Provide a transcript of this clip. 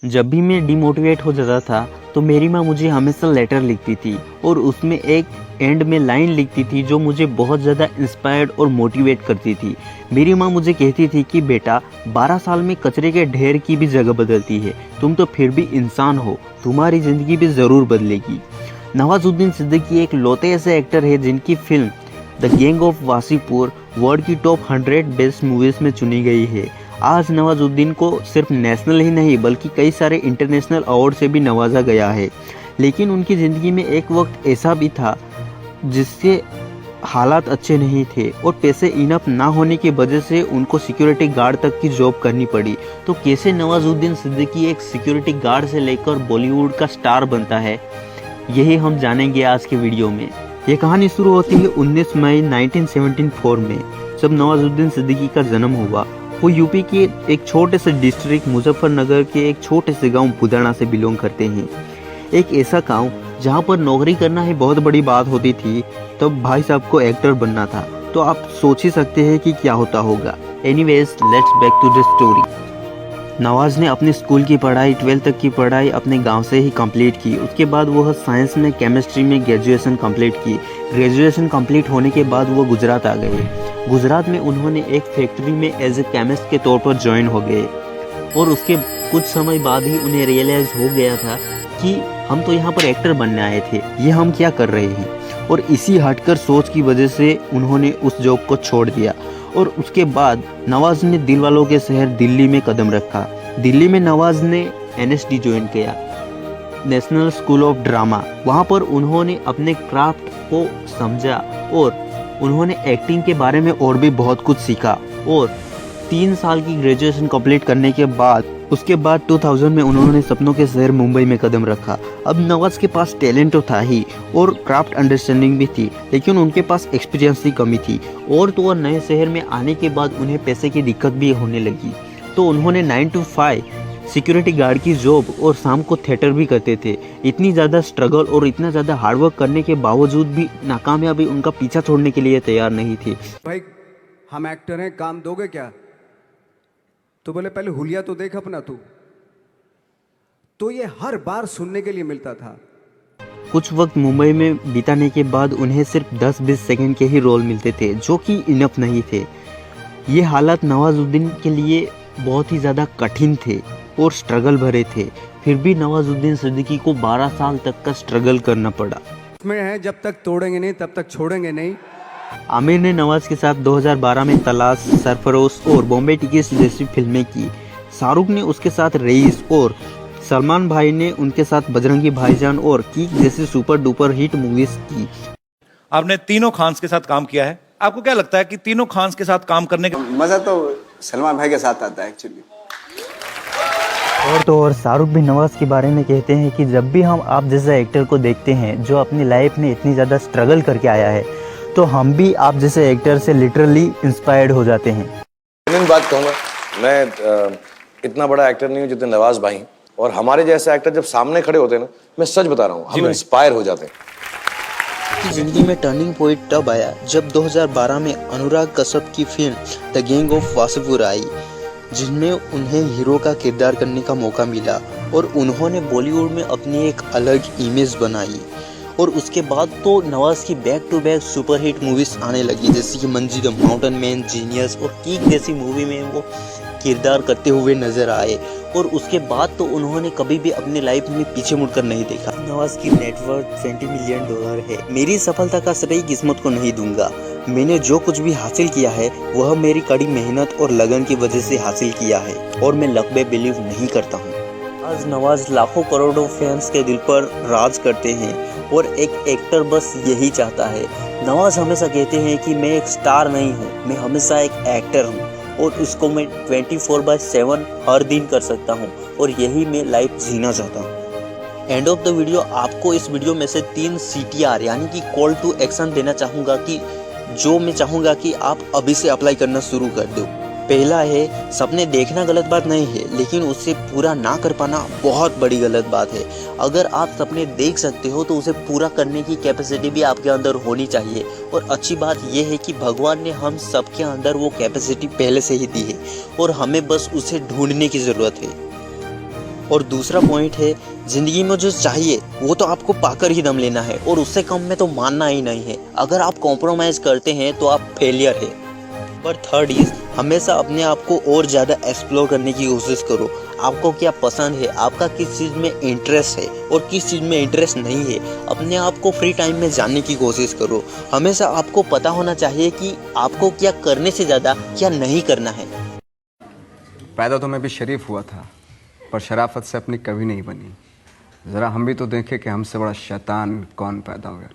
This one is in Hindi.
जब भी मैं डिमोटिवेट हो जाता था तो मेरी माँ मुझे हमेशा लेटर लिखती थी और उसमें एक एंड में लाइन लिखती थी जो मुझे बहुत ज़्यादा इंस्पायर्ड और मोटिवेट करती थी। मेरी माँ मुझे कहती थी कि बेटा 12 साल में कचरे के ढेर की भी जगह बदलती है, तुम तो फिर भी इंसान हो, तुम्हारी ज़िंदगी भी ज़रूर बदलेगी। नवाजुद्दीन सिद्दीकी एक लौते ऐसे एक्टर है जिनकी film the gang of Wasseypur world की टॉप 100 बेस्ट मूवीज़ में चुनी गई है। आज नवाजुद्दीन को सिर्फ नेशनल ही नहीं बल्कि कई सारे इंटरनेशनल अवार्ड से भी नवाजा गया है। लेकिन उनकी ज़िंदगी में एक वक्त ऐसा भी था जिससे हालात अच्छे नहीं थे और पैसे इनफ ना होने की वजह से उनको सिक्योरिटी गार्ड तक की जॉब करनी पड़ी। तो कैसे नवाजुद्दीन सिद्दीकी एक सिक्योरिटी गार्ड से लेकर बॉलीवुड का स्टार बनता है, यही हम जानेंगे आज के वीडियो में। ये कहानी शुरू होती है 19 मई 1974 में, जब नवाजुद्दीन सिद्दीकी का जन्म हुआ। वो यूपी के एक छोटे से डिस्ट्रिक्ट मुजफ्फरनगर के एक छोटे से गांव बुदाना से बिलोंग करते हैं। एक ऐसा गांव जहां पर नौकरी करना ही बहुत बड़ी बात होती थी। तब भाई साहब को एक्टर बनना था, तो आप सोच ही सकते हैं कि क्या होता होगा। Anyways, let's back to the story. Nawaz ने अपनी स्कूल की पढ़ाई 12th तक की पढ़ाई अपने गांव से ही कंप्लीट की। उसके बाद वह साइंस में केमिस्ट्री में ग्रेजुएशन कंप्लीट की। ग्रेजुएशन कंप्लीट होने के बाद वो गुजरात आ गए। गुजरात में उन्होंने एक फैक्ट्री में एज ए केमिस्ट के तौर पर ज्वाइन हो गए और उसके कुछ समय बाद ही उन्हें रियलाइज हो गया था कि हम तो यहाँ पर एक्टर बनने आए थे, ये हम क्या कर रहे हैं। और इसी हटकर सोच की वजह से उन्होंने उस जॉब को छोड़ दिया और उसके बाद नवाज ने दिलवालों के शहर दिल्ली में कदम रखा। दिल्ली में नवाज ने NSD ज्वाइन किया, नेशनल स्कूल ऑफ ड्रामा। वहाँ पर उन्होंने अपने क्राफ्ट को समझा और उन्होंने एक्टिंग के बारे में और भी बहुत कुछ सीखा। और 3 साल की ग्रेजुएशन कंप्लीट करने के बाद उसके बाद 2000 में उन्होंने सपनों के शहर मुंबई में कदम रखा। अब नवाज के पास टैलेंट तो था ही और क्राफ्ट अंडरस्टैंडिंग भी थी, लेकिन उनके पास एक्सपीरियंस की कमी थी। और तो और नए शहर में आने के बाद उन्हें पैसे की दिक्कत भी होने लगी, तो उन्होंने 9 to 5 सिक्योरिटी गार्ड की जॉब और शाम को थिएटर भी करते थे। इतनी ज़्यादा स्ट्रगल और इतना ज़्यादा हार्डवर्क करने के बावजूद भी नाकामयाबी उनका पीछा छोड़ने के लिए तैयार नहीं थी। भाई हम एक्टर हैं, काम दोगे क्या? तो बोले पहले हुलिया तो देख अपना तू। तो ये हर बार सुनने के लिए मिलता था। कुछ वक्त मुंबई में बिताने के बाद उन्हें सिर्फ 10-20 सेकंड के ही रोल मिलते थे, जो कि इनफ नहीं थे। ये हालात नवाजुद्दीन के लिए बहुत ही ज़्यादा कठिन थे और स्ट्रगल भरे थे। फिर भी नवाजुद्दीन सिद्दीकी को 12 साल तक का स्ट्रगल करना पड़ा। इसमें है जब तक तोड़ेंगे नहीं तब तक छोड़ेंगे नहीं। आमिर ने नवाज के साथ 2012 में तलाश, सरफरोश और बॉम्बे टिकट्स जैसी फिल्में की। शाहरुख ने उसके साथ रईस और सलमान भाई ने उनके साथ बजरंगी भाईजान और किक जैसी सुपर डुपर हिट मूवीज की। आपने तीनों खान्स के साथ काम किया है, आपको क्या लगता है कि तीनों खान्स के साथ काम करने का मजा तो सलमान भाई के साथ आता है एक्चुअली। और तो और शाहरुख भी नवाज के बारे में कहते हैं कि जब भी हम आप जैसा एक्टर को देखते हैं जो अपनी लाइफ में इतनी ज़्यादा स्ट्रगल करके आया है, तो हम भी आप जैसे एक्टर से लिटरली इंस्पायर्ड हो जाते हैं। बात कहूँगा, मैं इतना बड़ा एक्टर नहीं हूँ जितने नवाज भाई, और हमारे जैसे एक्टर जब सामने खड़े होते हैं ना, मैं सच बता रहा हूँ, हम इंस्पायर हो जाते हैं। की जिंदगी में टर्निंग पॉइंट तब आया जब 2012 में अनुराग कश्यप की film the gang of Wasseypur आई, जिसमें उन्हें हीरो का किरदार करने का मौका मिला और उन्होंने बॉलीवुड में अपनी एक अलग इमेज बनाई। और उसके बाद तो नवाज की back to back superhit movies आने लगी, जैसे कि Manjhi the mountain man, genius और किक जैसी मूवी में वो किरदार करते हुए नजर आए। और उसके बाद तो उन्होंने कभी भी अपनी लाइफ में पीछे मुड़कर नहीं देखा। नवाज की नेटवर्थ $20 मिलियन है। मेरी सफलता का श्रेय किस्मत को नहीं दूंगा। मैंने जो कुछ भी हासिल किया है वह मेरी कड़ी मेहनत और लगन की वजह से हासिल किया है और मैं लक पे बिलीव नहीं करता हूँ। आज नवाज लाखों करोड़ों फैंस के दिल पर राज करते हैं और एक एक्टर बस यही चाहता है। नवाज हमेशा कहते हैं कि मैं एक स्टार नहीं हूँ, मैं हमेशा एक एक्टर हूँ और इसको मैं 24/7 हर दिन कर सकता हूँ और यही मैं लाइफ जीना चाहता हूँ। एंड ऑफ द वीडियो आपको इस वीडियो में से 3 CTR यानी कि कॉल टू एक्शन देना चाहूँगा कि जो मैं चाहूँगा कि आप अभी से अप्लाई करना शुरू कर दो। पहला है, सपने देखना गलत बात नहीं है, लेकिन उससे पूरा ना कर पाना बहुत बड़ी गलत बात है। अगर आप सपने देख सकते हो तो उसे पूरा करने की कैपेसिटी भी आपके अंदर होनी चाहिए। और अच्छी बात यह है कि भगवान ने हम सबके अंदर वो कैपेसिटी पहले से ही दी है और हमें बस उसे ढूंढने की ज़रूरत है। और दूसरा पॉइंट है, ज़िंदगी में जो चाहिए वो तो आपको पाकर ही दम लेना है और उससे कम में तो मानना ही नहीं है। अगर आप कॉम्प्रोमाइज़ करते हैं तो आप फेलियर है। पर थर्ड इज़, हमेशा अपने आप को और ज़्यादा एक्सप्लोर करने की कोशिश करो। आपको क्या पसंद है, आपका किस चीज़ में इंटरेस्ट है और किस चीज़ में इंटरेस्ट नहीं है, अपने आप को फ्री टाइम में जानने की कोशिश करो। हमेशा आपको पता होना चाहिए कि आपको क्या करने से ज़्यादा क्या नहीं करना है। पैदा तो मैं भी शरीफ हुआ था, पर शराफत से अपनी कभी नहीं बनी। ज़रा हम भी तो देखें कि हमसे बड़ा शैतान कौन पैदा हो गया।